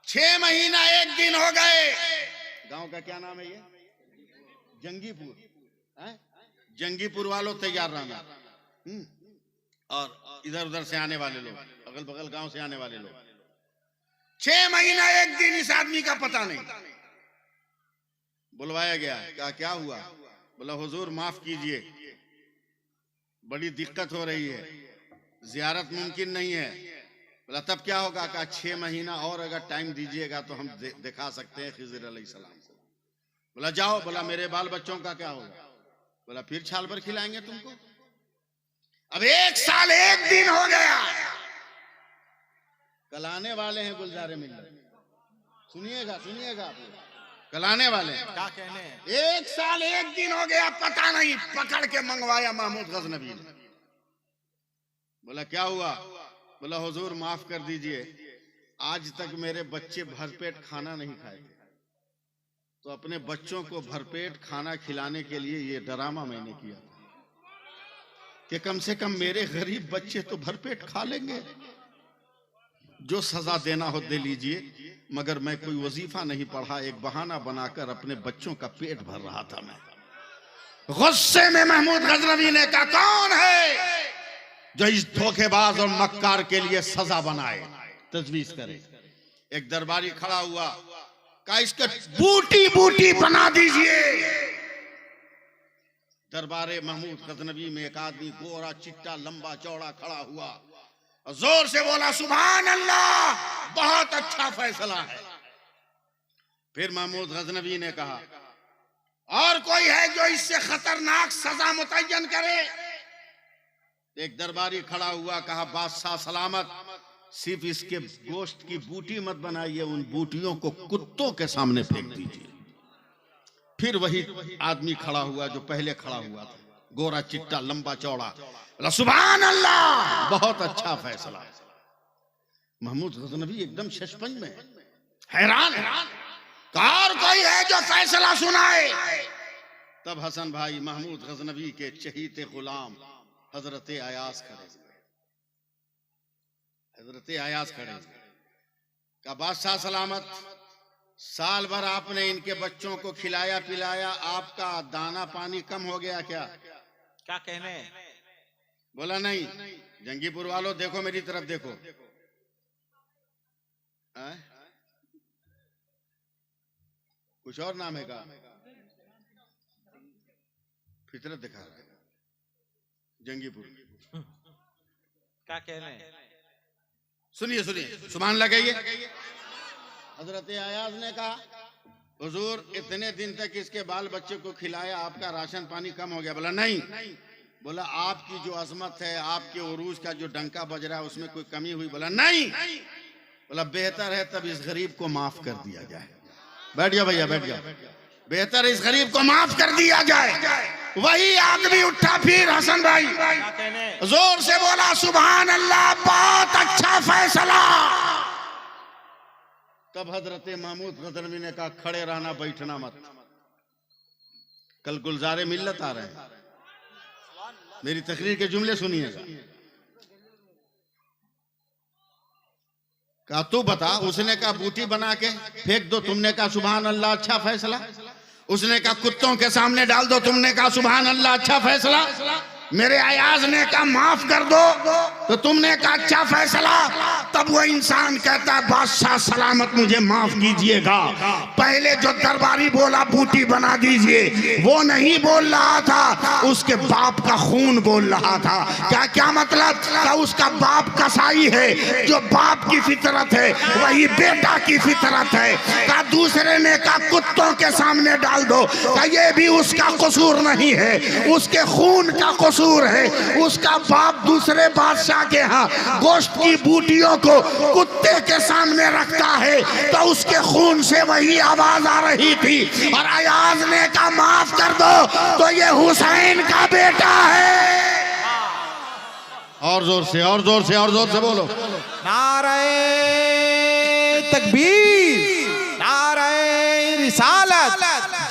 6 महीना 1 दिन हो गए। गांव का क्या नाम है ये? जंगीपुर। जंगीपुर वालों तैयार रहना। और इधर उधर से आने वाले लोग, अगल बगल गांव से आने वाले लोग। 6 महीना 1 दिन इस आदमी का पता नहीं। बुलवाया गया, कहा क्या हुआ? बोला हुजूर माफ कीजिए, बड़ी दिक्कत हो रही है, जियारत मुमकिन नहीं है। बोला तब क्या होगा? कहा 6 महीना और अगर टाइम दीजिएगा तो हम दिखा सकते हैं खिज़िर अलैहिस्सलाम को। बोला जाओ। बोला मेरे बाल बच्चों का क्या होगा? बोला फिर छाल भर खिलाएंगे तुमको। अब 1 साल 1 दिन हो गया। कल आने वाले हैं गुलजारे मिल्लत, सुनिएगा सुनिएगा, कल आने वाले हैं। क्या कहने? 1 साल 1 दिन हो गया, पता नहीं, पकड़ के मंगवाया महमूद गजनवी ने। बोला क्या हुआ? बोला हुजूर माफ कर दीजिए, आज तक मेरे बच्चे भरपेट खाना नहीं खाए, तो अपने बच्चों को भरपेट खाना खिलाने के लिए ये ड्रामा मैंने किया था कि कम से कम मेरे गरीब बच्चे तो भरपेट खा लेंगे। जो सजा देना हो दे लीजिए, मगर मैं कोई वजीफा नहीं पढ़ा, एक बहाना बनाकर अपने बच्चों का पेट भर रहा था मैं। गुस्से में महमूद गजनवी ने कहा, कौन है जो इस धोखेबाज और मक्कार के लिए सजा बनाए, तजवीज करे। एक दरबारी खड़ा हुआ, कहा इसका बूटी बूटी बना दीजिए। दरबारे महमूद गजनवी में एक आदमी गोरा चिट्टा लंबा चौड़ा खड़ा हुआ, जोर से बोला सुभान अल्लाह, बहुत अच्छा फैसला है। फिर महमूद गजनवी ने कहा, और कोई है जो इससे खतरनाक सजा मुतय्यन करे? एक दरबारी खड़ा हुआ, कहा बादशाह सलामत, सिर्फ इसके गोश्त की बूटी मत बनाइए, उन बूटियों को कुत्तों के सामने फेंक दीजिए। फिर वही आदमी खड़ा हुआ जो पहले खड़ा हुआ था, गोरा चिट्टा लंबा चौड़ा, सुभान अल्लाह, बहुत अच्छा फैसला। महमूद गजनवी एकदम शशपंज में हैरान। और कोई है जो फैसला सुनाए? तब हसन भाई महमूद गजनवी के चहीते गुलाम हजरत अयाज खड़े, हजरत अयाज खड़े। का बादशाह सलामत, साल भर आपने इनके बच्चों को खिलाया पिलाया, आपका दाना पानी कम हो गया क्या? क्या कहने? बोला नहीं। जंगीपुर वालों देखो मेरी तरफ देखो, कुछ और नाम है का? फितरत दिखा रहा है जंगीपुर। क्या कहने? सुनिए सुनिए, सुभान लगाइए। हजरत अयाज ने कहा, हुजूर इतने दिन तक इसके बाल बच्चे को खिलाया, आपका राशन पानी कम हो गया। बोला नहीं। बोला आपकी जो अजमत है, आपके उरूज का जो डंका बज रहा है, उसमें कोई कमी हुई? बोला नहीं। बोला बेहतर है तब इस गरीब को माफ कर दिया जाए। बैठ जाओ भैया बैठ जाओ, बेहतर इस गरीब को माफ कर दिया जाए। वही आदमी उठा फिर हसन भाई, जोर से बोला सुभान अल्लाह, बहुत अच्छा फैसला। तब हजरत महमूद गजनवी ने कहा, खड़े रहना, बैठना मत, कल गुलजारे मिल्लत आ रहे हैं, मेरी तकरीर के जुमले सुनिएगा। कहा तू बता। उसने कहा बूटी बना के फेंक दो, तुमने कहा सुभान अल्लाह, अच्छा फैसला। उसने कहा कुत्तों के सामने डाल दो, तुमने कहा सुभान अल्लाह, अच्छा फैसला। मेरे अयाज ने कहा माफ कर दो, तो तुमने कहा अच्छा फैसला। तब वो इंसान कहता है बादशाह सलामत मुझे माफ कीजिएगा, पहले जो दरबारी बोला बूटी बना दीजिए, वो नहीं बोल रहा था, उसके बाप का खून बोल रहा था। क्या क्या मतलब? क्या उसका बाप कसाई है, जो बाप की फितरत है वही बेटा की फितरत है। क्या दूसरे ने कहा कुत्तों के सामने डाल दो, क्या ये भी उसका कसूर नहीं है, उसके खून का कसूर है। उसका बाप दूसरे बादशाह के यहाँ गोश्त की बूटियों को कुत्ते के सामने रखता है, तो उसके खून से वही आवाज आ रही थी। और अयाज ने कहा माफ कर दो, तो ये हुसैन का बेटा है। और जोर से और जोर से और जोर से बोलो, नारे तकबीर, नारे रिसालत,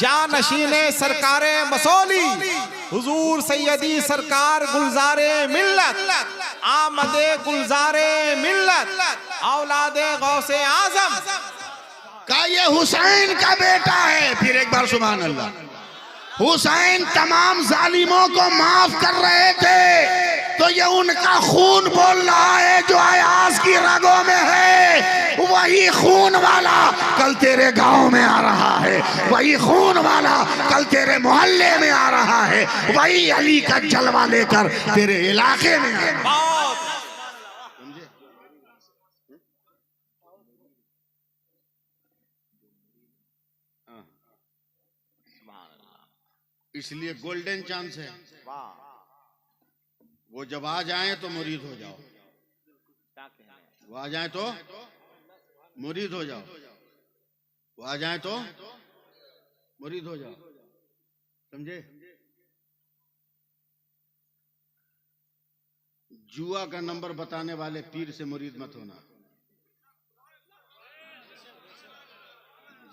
जानशीने सरकारे मसौली, हुजूर सैयदी सरकार गुलजारे मिल्लत, आमदे गुलजारे मिल्लत, औलादे गौसे आजम का ये हुसैन का बेटा है। फिर एक बार सुभान अल्लाह। हुसैन तमाम जालिमों को माफ कर रहे थे, तो ये उनका खून बोल रहा है जो अयाज की रगों में है। वही खून वाला कल तेरे गांव में आ रहा है, वही खून वाला कल तेरे मोहल्ले में आ रहा है, वही अली का जलवा लेकर तेरे इलाके में आ रहा है। इसलिए गोल्डन चांस है। वाह, वो जब आ जाए तो मुरीद हो जाओ, क्या कहना है? वो आ जाए तो मुरीद हो जाओ, वो आ जाए तो मुरीद हो जाओ, समझे? जुआ का नंबर बताने वाले पीर से मुरीद मत होना,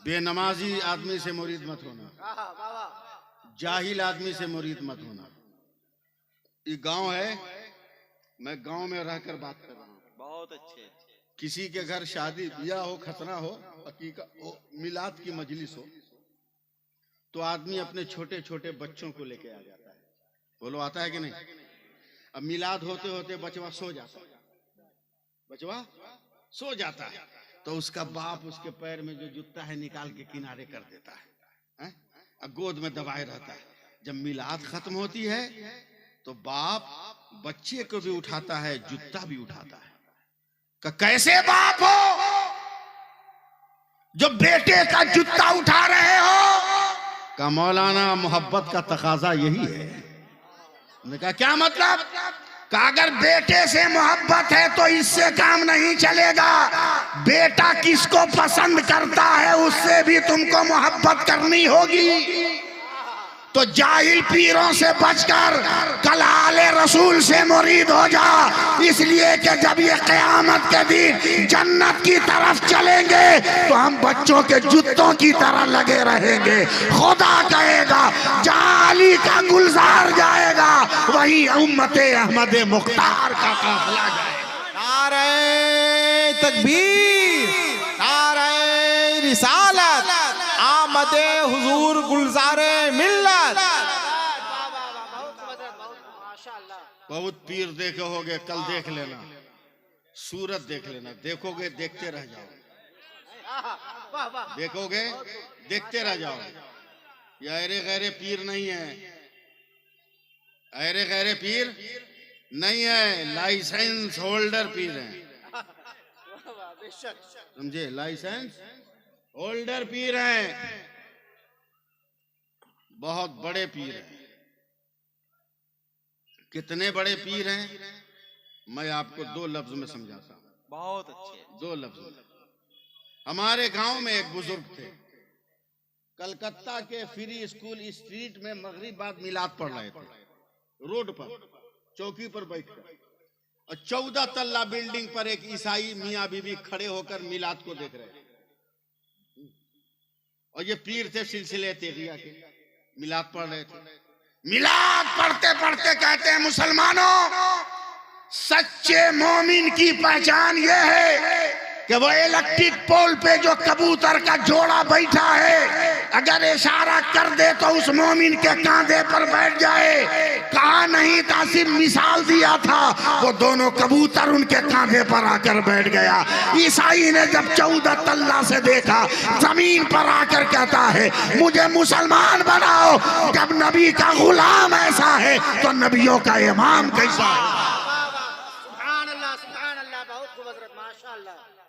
बेनमाजी आदमी से मुरीद मत होना, जाहिल आदमी से मुरीद मत होना। ये गांव है, मैं गांव में रहकर बात कर रहा हूँ। बहुत अच्छे। किसी के घर शादी ब्याह हो, खतना हो, अकीका हो, मिलाद की मजलिस हो, तो आदमी अपने छोटे छोटे बच्चों को लेके आ जाता है। बोलो आता है कि नहीं? अब मिलाद होते होते बचवा सो जाता है, बचवा सो जाता है, तो उसका बाप उसके पैर में जो जूता है निकाल के किनारे कर देता है, अब गोद में दबाए रहता है। जब मिलाद खत्म होती है तो बाप बच्चे को भी उठाता है, जूता भी उठाता है। कैसे बाप हो जो बेटे का जूता उठा रहे हो? का मौलाना मोहब्बत का तकाजा यही है। मैंने कहा क्या मतलब? का अगर बेटे से मोहब्बत है तो इससे काम नहीं चलेगा। बेटा किसको पसंद करता है उससे भी तुमको मोहब्बत करनी होगी। तो जाहिल पीरों से बचकर कल आले रसूल से मुरीद हो जा, इसलिए कि जब ये क़यामत के दिन जन्नत की तरफ चलेंगे तो हम बच्चों के जूतों की तरह लगे रहेंगे। खुदा कहेगा जहाँ अली का गुलजार जाएगा वहीं उम्मते अहमद मुख्तार का काफिला जाएगा। नारे तकबीर, नारे रिसालत, आमदे हुजूर गुलजारे मिल्लत। बहुत पीर देखे होगे, कल देख लेना, सूरत देख लेना, देखोगे देखते रह जाओ, देखोगे देखते रह जाओ। ये अरे गैरे पीर नहीं है, अरे गैरे पीर नहीं है, लाइसेंस होल्डर पीर है, समझे? लाइसेंस होल्डर पीर हैं, बहुत बड़े पीर हैं। कितने बड़े पीर हैं मैं आपको दो लफ्ज में समझाता हूं। बहुत अच्छे। दो लफ्ज में। हमारे गांव में एक बुजुर्ग थे, कलकत्ता के फ्री स्कूल स्ट्रीट में मगरिब बाद मिलाद पढ़ रहे थे, रोड पर चौकी पर बैठकर, और 14 तल्ला बिल्डिंग पर एक ईसाई मियाँ बीबी खड़े होकर मिलाद को देख रहे थे। और ये पीर थे सिलसिले तेगिया के, मिलाद पढ़ रहे थे। मिलाद पढ़ते पढ़ते कहते हैं मुसलमानों, सच्चे मोमिन की पहचान ये है कि वो इलेक्ट्रिक पोल पे जो कबूतर का जोड़ा बैठा है अगर इशारा कर दे तो उस मोमिन के कांधे पर बैठ जाए। कहा नहीं तासिब मिसाल दिया था, वो दोनों कबूतर उनके कांधे पर आकर बैठ गया। ईसाई ने जब 14 तल्ला से देखा, जमीन पर आकर कहता है मुझे मुसलमान बनाओ। जब नबी का गुलाम ऐसा है तो नबियों का इमाम कैसा है?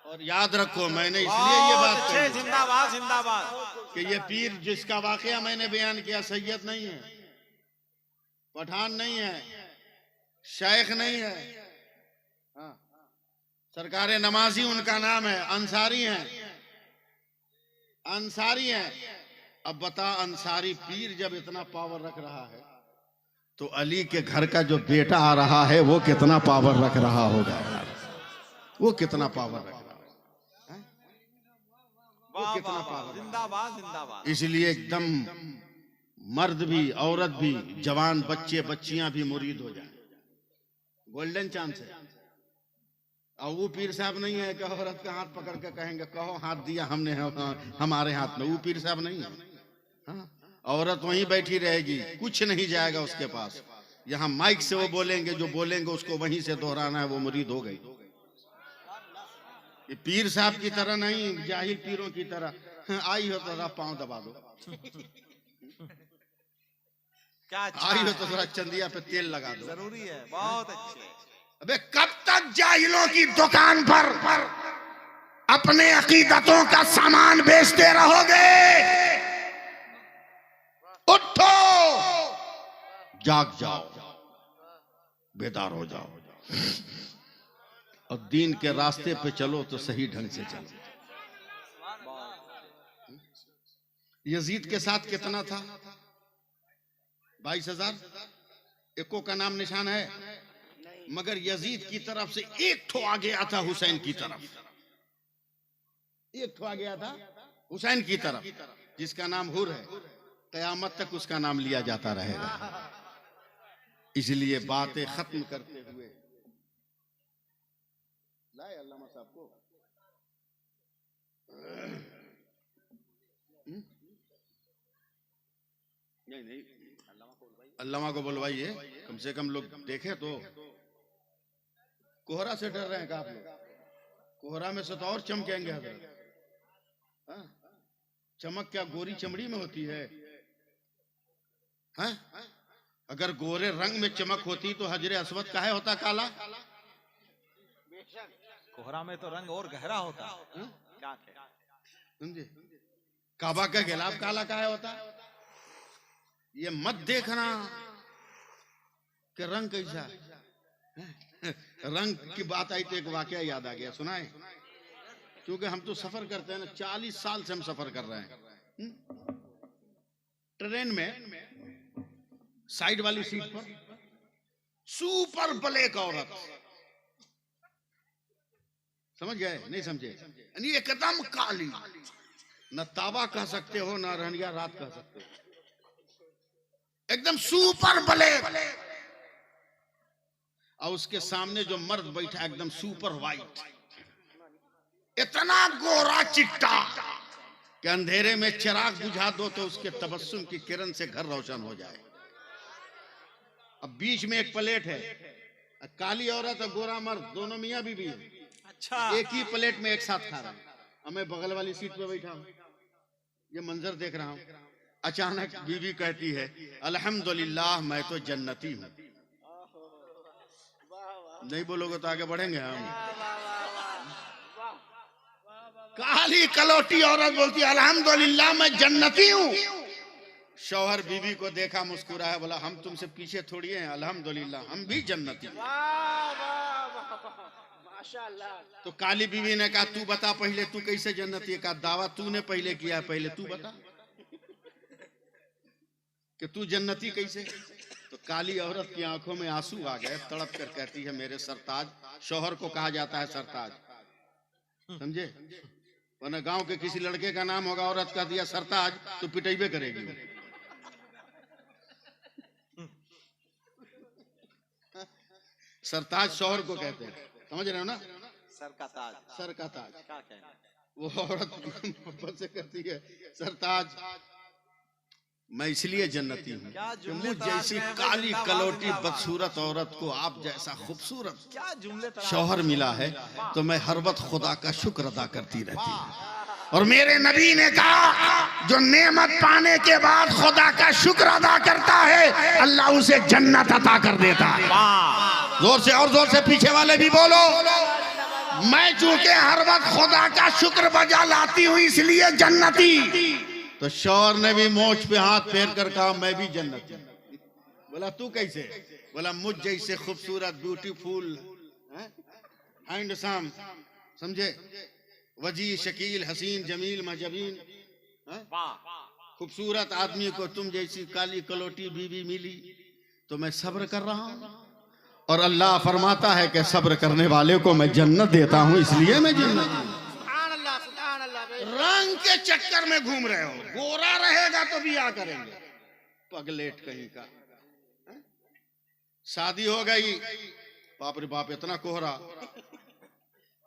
और याद रखो, मैंने इसलिए ये बात कही जिंदाबाद जिंदाबाद कि ये पीर जिसका वाकया मैंने बयान किया सैयद नहीं है, पठान नहीं है, शेख नहीं है, हाँ, सरकारे नमाजी उनका नाम है, अंसारी हैं, अंसारी हैं। अब बता, अंसारी पीर जब इतना पावर रख रहा है तो अली के घर का जो बेटा आ रहा है वो कितना पावर रख रहा होगा यार, वो कितना पावर रख रहा है, वो कितना पावर। जिंदाबाद जिंदाबाद। इसलिए एकदम मर्द भी, औरत भी, जवान बच्चे बच्चियां भी मुरीद हो जाए, गोल्डन चांस है। और वो पीर साहब नहीं है कि औरत का हाथ पकड़ के कहेंगे कहो हाथ दिया हमने हमारे हाथ में, वो पीर साहब नहीं है। हाँ? औरत वहीं बैठी रहेगी, कुछ नहीं जाएगा उसके पास। यहाँ माइक से वो बोलेंगे, जो बोलेंगे उसको वहीं से दोहराना है, वो मुरीद हो गई। ये पीर साहब की तरह नहीं, जाहिल पीरों की तरह आई हो तो पांव दबा दो, क्या आई हो तो थोड़ा चंदिया पे तेल लगा दो, जरूरी है। बहुत अच्छे। अबे कब तक जाहिलों की दुकान पर अपने अकीदतों का सामान बेचते रहोगे? उठो, जाग जाओ, बेदार हो जाओ और दीन के रास्ते पे चलो तो सही ढंग से चलो। यजीद के साथ कितना था? 22,000। एको का नाम निशान है, मगर यजीद की तरफ से एक ठो आ गया था हुसैन की तरफ, एक ठो आ गया था हुसैन की तरफ, जिसका नाम हुर है। कयामत तक उसका नाम लिया जाता रहेगा। इसलिए बातें खत्म करते हुए लाए अल्लामा साहब को। नहीं, अल्लामा को बुलवाइए, कम से कम लोग देखे तो। कोहरा से डर रहे हैं क्या आप लोग? कोहरा में से तो और चमकेंगे हजरत। हाँ? चमक क्या गोरी चमड़ी में होती है? हाँ? अगर गोरे रंग में चमक होती तो हजरे अस्वद काहे होता काला? कोहरा में तो रंग और गहरा होता। क्या समझे? काबा के खिलाफ काला काहे होता? ये मत देखना कि रंग कैसा है। रंग की बात आई तो एक वाकया याद आ गया, सुनाए? क्योंकि हम तो सफर करते हैं ना, 40 साल से हम सफर कर रहे हैं। ट्रेन में साइड वाली सीट पर सुपर ब्लैक औरत, समझ गए? नहीं समझे? यानी एकदम काली, न ताबा कह सकते हो न रहनिया रात कह सकते हो, एकदम सुपर ब्लैक। और उसके सामने जो मर्द बैठा एकदम सुपर वाइट, इतना गोरा चिट्टा कि अंधेरे में चिराग बुझा दो तो उसके तबस्सुम की किरण से घर रोशन हो जाए। अब बीच में एक प्लेट है, काली औरत और गोरा मर्द दोनों मियां बीवी है। अच्छा, एक ही प्लेट में एक साथ खा रहे हैं। और मैं बगल वाली सीट पे बैठा हूं, ये मंजर देख रहा हूं। अचानक बीवी कहती है, अल्हम्दुलिल्लाह मैं तो जन्नती हूं। नहीं बोलोगे तो आगे बढ़ेंगे हम। काली कलौटी औरत बोलती है, अल्हम्दुलिल्लाह मैं जन्नती हूं। शौहर बीवी को देखा, मुस्कुराया, बोला हम तुमसे पीछे थोड़ी हैं, अल्हम्दुलिल्लाह हम भी जन्नती हैं। तो काली बीवी ने कहा, तू बता पहले, तू कैसे जन्नती है? कहा, दावा तूने पहले किया, पहले तू बता कि तू जन्नती कैसे? तो काली औरत की आंखों में आंसू आ गए, तड़प कर कहती है, मेरे सरताज, शौहर को कहा जाता है सरताज, समझे? वरना गांव के किसी लड़के का नाम होगा, औरत का दिया सरताज तो पिटाइबे करेगी। सरताज शौहर को कहते हैं, समझ रहे हो ना? सर का ताज, सर का ताज। क्या कहना? वो औरत मोहब्बत से कहती है, सरताज मैं इसलिए जन्नती हूँ कि मुझ जैसी काली कलौटी बदसूरत औरत को आप जैसा खूबसूरत क्या जुमले शौहर मिला है, तो मैं हर वक्त खुदा का शुक्र अदा करती रहती हूँ। और मेरे नबी ने कहा, जो नेमत पाने के बाद खुदा का शुक्र अदा करता है, अल्लाह उसे जन्नत अता कर देता है। जोर से और जोर से पीछे वाले भी बोलो। मैं चूंकि हर वक्त खुदा का शुक्र बजा लाती हूँ, इसलिए जन्नती। तो शौहर ने भी मोछ पे हाथ फेर कर कहा, मैं भी जन्नती। बोला तू कैसे? बोला मुझ जैसे खूबसूरत, ब्यूटीफुल, हैंडसम, समझे, वजी, शकील, हसीन, जमील, मजबीन, खूबसूरत आदमी को तुम जैसी काली कलोटी बीवी मिली, तो मैं सब्र कर रहा हूं। और अल्लाह फरमाता है कि सब्र करने वाले को मैं जन्नत देता हूं, इसलिए मैं जन्नत। रंग के चक्कर में घूम रहे हो, गोरा रहेगा तो बियाह करेंगे, पगलेट कहीं का। शादी हो गई, बाप रे बाप इतना कोहरा,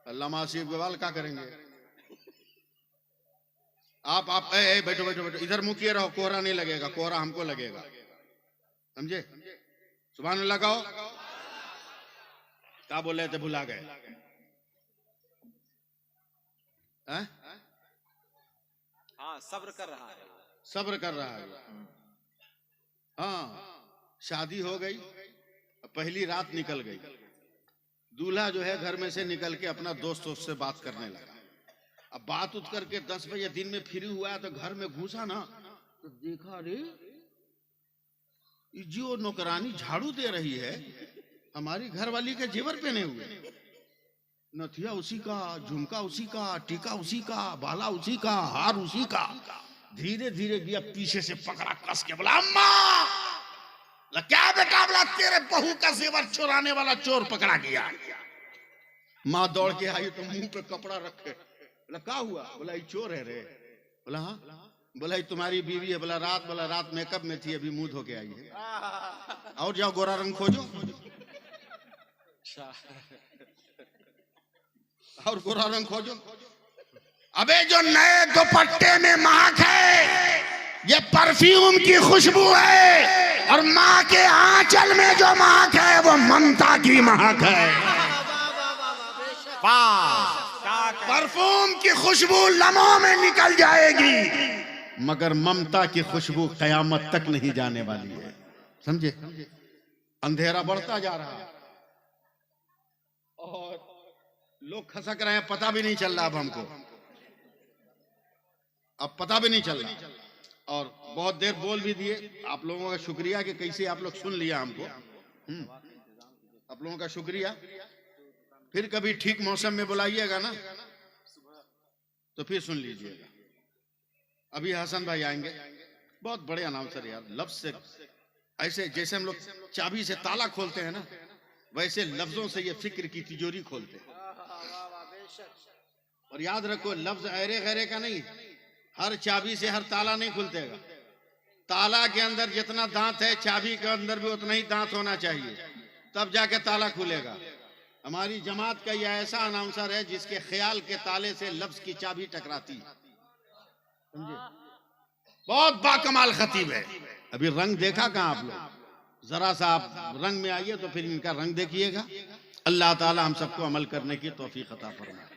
अल्लाह मासीब के बाल क्या करेंगे? आप बैठो बैठो बैठो, इधर मुंह किए रहो, कोहरा नहीं लगेगा, कोहरा हमको लगेगा, समझे? सुभान अल्लाह कहो। क्या बोल रहे थे, भुला गए? हाँ, सब्र कर रहा है, सब्र कर रहा है। हाँ, शादी हो गई, पहली रात निकल गई, दूल्हा जो है घर में से निकल के अपना दोस्त से बात करने लगा। अब बात उठ करके 10 बजे दिन में फ्री हुआ तो घर में घुसा ना, तो देखा, अरे जो नौकरानी झाड़ू दे रही है हमारी घरवाली के जेवर पहने हुए, नथिया उसी का, झुमका उसी का, टीका उसी का, बाला उसी का, हार उसी का। धीरे धीरे गया पीछे से पकड़ा, कस के बोला अम्मा। क्या बेटा? बोला तेरे बहू का जेवर चुराने वाला चोर पकड़ा गया। माँ दौड़ के आई तो मुंह पे कपड़ा रखे। बोला क्या हुआ? बोला ये चोर है रे। बोला हाँ। बोला ये तुम्हारी बीवी है। बोला रात मेकअप में थी, अभी मुंह धो के आई है। और जाओ गोरा रंग खोजो और गोरा रंग खोजो। अबे जो नए दुपट्टे में महक है ये परफ्यूम की खुशबू है, और माँ के आंचल में जो महक है वो ममता की महक है। परफ्यूम की खुशबू लम्हों में निकल जाएगी, मगर ममता की खुशबू कयामत तक नहीं जाने वाली है। समझे? अंधेरा बढ़ता जा रहा है और लोग खसक रहे हैं, पता भी नहीं चल रहा। अब हमको अब पता भी नहीं चल रहा, और बहुत देर बोल भी दिए। आप लोगों का शुक्रिया कि कैसे आप लोग सुन लिया हमको। आप लोगों का शुक्रिया। फिर कभी ठीक मौसम में बुलाइएगा ना तो फिर सुन लीजिएगा। अभी हसन भाई आएंगे, बहुत बड़े अनाउंसर यार। लफ्ज से ऐसे जैसे हम लोग चाबी से ताला खोलते हैं ना, वैसे लफ्जों से ये फिक्र की तिजोरी खोलते हैं। और याद रखो, लफ्ज अरे गैरे का नहीं, हर चाबी से हर ताला नहीं खुलतेगा। ताला के अंदर जितना दांत है, चाबी के अंदर भी उतना ही दांत होना चाहिए, तब जाके ताला खुलेगा। हमारी जमात का यह ऐसा अनाउंसर है जिसके ख्याल के ताले से लफ्ज की चाबी टकराती है। समझे? बहुत बाकमाल खतीब है। अभी रंग देखा कहां आप लोग? जरा सा आप रंग में आइए तो फिर इनका रंग देखिएगा। अल्लाह ताला हम सबको अमल करने की तौफीक अता फरमाए।